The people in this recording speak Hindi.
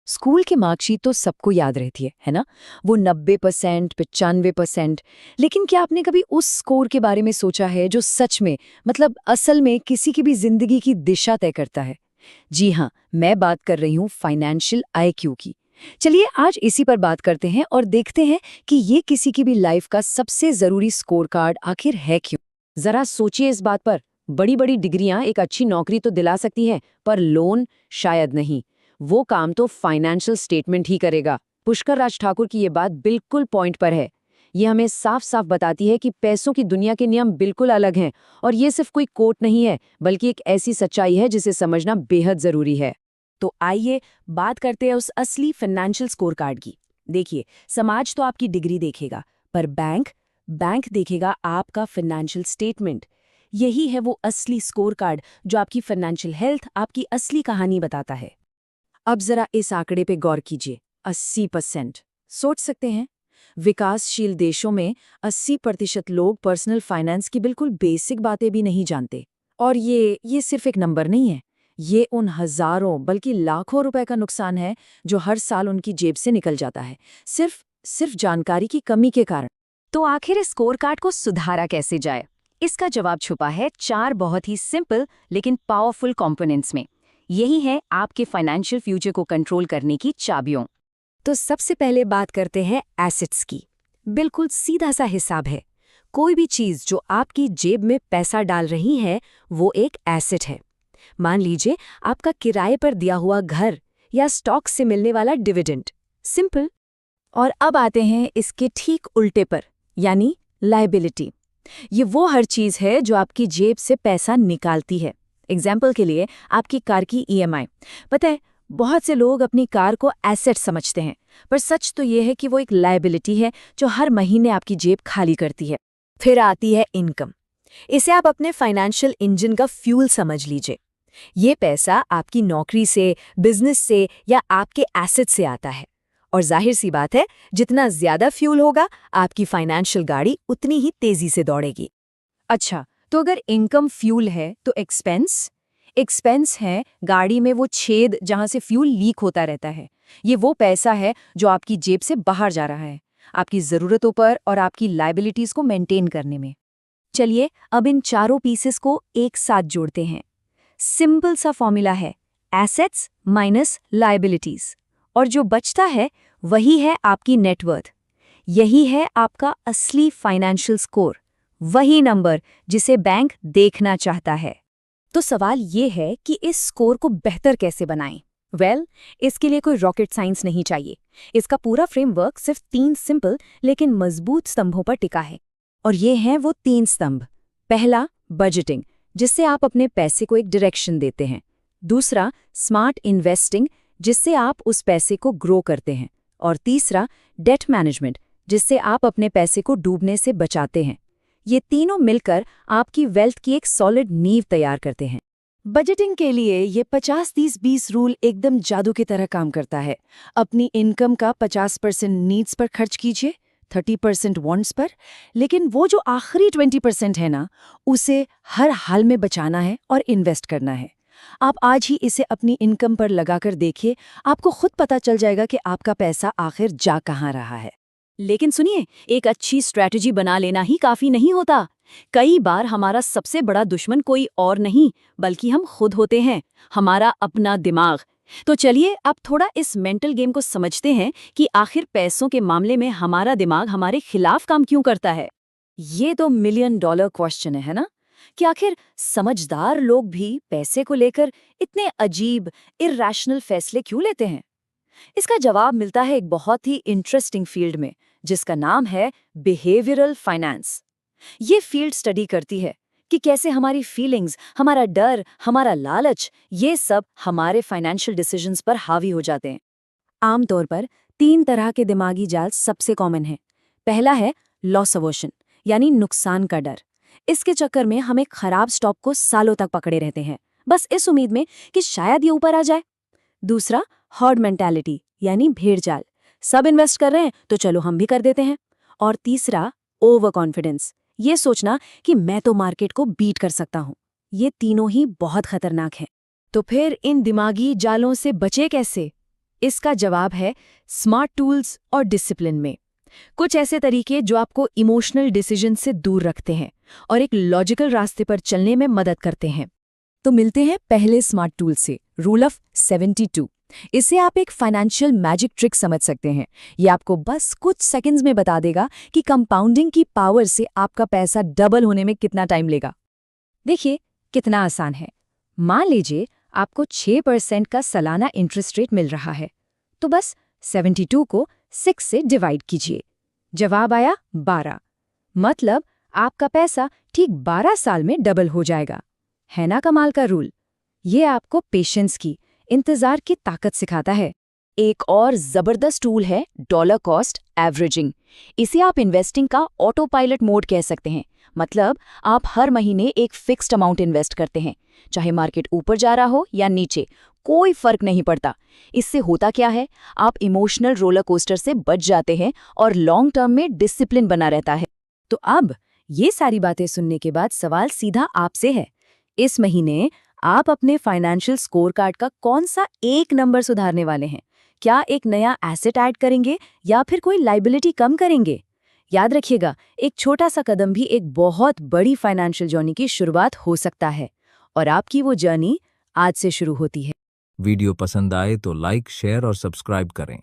स्कूल की मार्कशीट तो सबको याद रहती है ना? वो 90%, 95%। लेकिन क्या आपने कभी उस स्कोर के बारे में सोचा है जो सच में, मतलब असल में किसी की भी जिंदगी की दिशा तय करता है? जी हाँ, मैं बात कर रही हूँ फाइनेंशियल आईक्यू की। चलिए आज इसी पर बात करते हैं और देखते हैं कि ये किसी की भी लाइफ का सबसे जरूरी स्कोर कार्ड आखिर है क्यों। जरा सोचिए इस बात पर। बड़ी बड़ी डिग्रियां एक अच्छी नौकरी तो दिला सकती हैं, पर लोन शायद नहीं। वो काम तो फाइनेंशियल स्टेटमेंट ही करेगा। पुष्कर राज ठाकुर की ये बात बिल्कुल पॉइंट पर है। ये हमें साफ साफ बताती है कि पैसों की दुनिया के नियम बिल्कुल अलग हैं, और ये सिर्फ कोई कोट नहीं है, बल्कि एक ऐसी सच्चाई है जिसे समझना बेहद जरूरी है। तो आइए बात करते हैं उस असली फाइनेंशियल स्कोर कार्ड की। देखिए, समाज तो आपकी डिग्री देखेगा, पर बैंक बैंक देखेगा आपका फाइनेंशियल स्टेटमेंट। यही है वो असली स्कोर कार्ड जो आपकी फाइनेंशियल हेल्थ, आपकी असली कहानी बताता है। अब जरा इस आंकड़े पे गौर कीजिए, 80%। सोच सकते हैं, विकासशील देशों में 80% लोग पर्सनल फाइनेंस की बिल्कुल बेसिक बातें भी नहीं जानते। और ये सिर्फ एक नंबर नहीं है, ये उन हजारों बल्कि लाखों रुपए का नुकसान है जो हर साल उनकी जेब से निकल जाता है, सिर्फ सिर्फ जानकारी की कमी के कारण। तो आखिर इस स्कोर कार्ड को सुधारा कैसे जाए? इसका जवाब छुपा है 4 बहुत ही सिंपल लेकिन पावरफुल कंपोनेंट्स में। यही है आपके फाइनेंशियल फ्यूचर को कंट्रोल करने की चाबियों। तो सबसे पहले बात करते हैं एसेट्स की। बिल्कुल सीधा सा हिसाब है। कोई भी चीज जो आपकी जेब में पैसा डाल रही है, वो एक एसेट है। मान लीजिए आपका किराए पर दिया हुआ घर या स्टॉक से मिलने वाला डिविडेंड। सिंपल। और अब आते हैं इसके ठीक उल्टे पर, यानी लायबिलिटी। ये वो हर चीज है जो आपकी जेब से पैसा निकालती है। एग्जाम्पल के लिए आपकी कार की ईएमआई। पता है, बहुत से लोग अपनी कार को एसेट समझते हैं, पर सच तो ये है कि वो एक लायबिलिटी है जो हर महीने आपकी जेब खाली करती है। फिर आती है इनकम। इसे आप अपने फाइनेंशियल इंजन का फ्यूल समझ लीजिए। ये पैसा आपकी नौकरी से, बिजनेस से या आपके एसेट से आता है। और जाहिर सी बात है, जितना ज्यादा फ्यूल होगा, आपकी फाइनेंशियल गाड़ी उतनी ही तेजी से दौड़ेगी। अच्छा, तो अगर इनकम फ्यूल है तो एक्सपेंस? एक्सपेंस है गाड़ी में वो छेद जहां से फ्यूल लीक होता रहता है। ये वो पैसा है जो आपकी जेब से बाहर जा रहा है, आपकी जरूरतों पर और आपकी लायबिलिटीज को मेंटेन करने में। चलिए अब इन चारों पीसेस को एक साथ जोड़ते हैं। सिंपल सा फॉर्मूला है, एसेट्स माइनस लायबिलिटीज, और जो बचता है वही है आपकी नेटवर्थ। यही है आपका असली फाइनेंशियल स्कोर, वही नंबर जिसे बैंक देखना चाहता है। तो सवाल ये है कि इस स्कोर को बेहतर कैसे बनाएं? इसके लिए कोई रॉकेट साइंस नहीं चाहिए। इसका पूरा फ्रेमवर्क सिर्फ 3 सिंपल लेकिन मजबूत स्तंभों पर टिका है। और ये हैं वो 3 स्तंभ। पहला, बजटिंग, जिससे आप अपने पैसे को एक डायरेक्शन देते हैं। दूसरा, स्मार्ट इन्वेस्टिंग, जिससे आप उस पैसे को ग्रो करते हैं। और तीसरा, डेट मैनेजमेंट, जिससे आप अपने पैसे को डूबने से बचाते हैं। ये तीनों मिलकर आपकी वेल्थ की एक सॉलिड नींव तैयार करते हैं। बजटिंग के लिए ये 50-30-20 रूल एकदम जादू की तरह काम करता है। अपनी इनकम का 50% नीड्स पर खर्च कीजिए, 30% वांट्स पर, लेकिन वो जो आखिरी 20% है ना, उसे हर हाल में बचाना है और इन्वेस्ट करना है। आप आज ही इसे अपनी इनकम पर लगाकर देखिए, आपको खुद पता चल जाएगा कि आपका पैसा आखिर जा कहाँ रहा है। लेकिन सुनिए, एक अच्छी स्ट्रैटेजी बना लेना ही काफी नहीं होता। कई बार हमारा सबसे बड़ा दुश्मन कोई और नहीं, बल्कि हम खुद होते हैं, हमारा अपना दिमाग। तो चलिए अब थोड़ा इस मेंटल गेम को समझते हैं कि आखिर पैसों के मामले में हमारा दिमाग हमारे खिलाफ काम क्यों करता है। ये तो मिलियन डॉलर क्वेश्चन है ना, कि आखिर समझदार लोग भी पैसे को लेकर इतने अजीब, इर्रेशनल फैसले क्यों लेते हैं? इसका जवाब मिलता है एक बहुत ही इंटरेस्टिंग फील्ड में, जिसका नाम है बिहेवियरल फाइनेंस। ये फील्ड स्टडी करती है कि कैसे हमारी फीलिंग्स, हमारा डर, हमारा लालच, ये सब हमारे फाइनेंशियल डिसीजंस पर हावी हो जाते हैं। आमतौर पर 3 तरह के दिमागी जाल सबसे कॉमन है। पहला है लॉस अवर्शन, यानी नुकसान का डर। इसके चक्कर में हम एक खराब स्टॉक को सालों तक पकड़े रहते हैं, बस इस उम्मीद में कि शायद ये ऊपर आ जाए। दूसरा, हर्ड मेंटालिटी, यानी भेड़ जाल। सब इन्वेस्ट कर रहे हैं तो चलो हम भी कर देते हैं। और तीसरा, ओवर कॉन्फिडेंस, ये सोचना कि मैं तो मार्केट को बीट कर सकता हूँ। ये तीनों ही बहुत खतरनाक हैं। तो फिर इन दिमागी जालों से बचे कैसे? इसका जवाब है स्मार्ट टूल्स और डिसिप्लिन में। कुछ ऐसे तरीके जो आपको इमोशनल डिसीजन से दूर रखते हैं और एक लॉजिकल रास्ते पर चलने में मदद करते हैं। तो मिलते हैं पहले स्मार्ट टूल से, रूल ऑफ 72। इसे आप एक फाइनेंशियल मैजिक ट्रिक समझ सकते हैं। ये आपको बस कुछ सेकंड्स में बता देगा कि कंपाउंडिंग की पावर से आपका पैसा डबल होने में कितना टाइम लेगा। देखिए कितना आसान है। मान लीजिए आपको 6% का सालाना इंटरेस्ट रेट मिल रहा है, तो बस 72 को 6 से डिवाइड कीजिए। जवाब आया 12। मतलब आपका पैसा ठीक 12 साल में डबल हो जाएगा। है ना कमाल का रूल? ये आपको पेशेंस की, इंतजार की ताकत सिखाता है। एक और जबरदस्त टूल है डॉलर कॉस्ट एवरेजिंग। इसे आप इन्वेस्टिंग का ऑटो पायलट मोड कह सकते हैं। मतलब आप हर महीने एक फिक्स्ड अमाउंट इन्वेस्ट करते हैं, चाहे मार्केट ऊपर जा रहा हो या नीचे, कोई फर्क नहीं पड़ता। इससे होता क्या है, आप इमोशनल रोलर कोस्टर से बच जाते हैं और लॉन्ग टर्म में डिसिप्लिन बना रहता है। तो अब ये सारी बातें सुनने के बाद सवाल सीधा आपसे है। इस महीने आप अपने फाइनेंशियल स्कोर कार्ड का कौन सा एक नंबर सुधारने वाले हैं? क्या एक नया एसेट ऐड करेंगे या फिर कोई लायबिलिटी कम करेंगे? याद रखिएगा, एक छोटा सा कदम भी एक बहुत बड़ी फाइनेंशियल जर्नी की शुरुआत हो सकता है, और आपकी वो जर्नी आज से शुरू होती है। वीडियो पसंद आए तो लाइक, शेयर और सब्सक्राइब करें।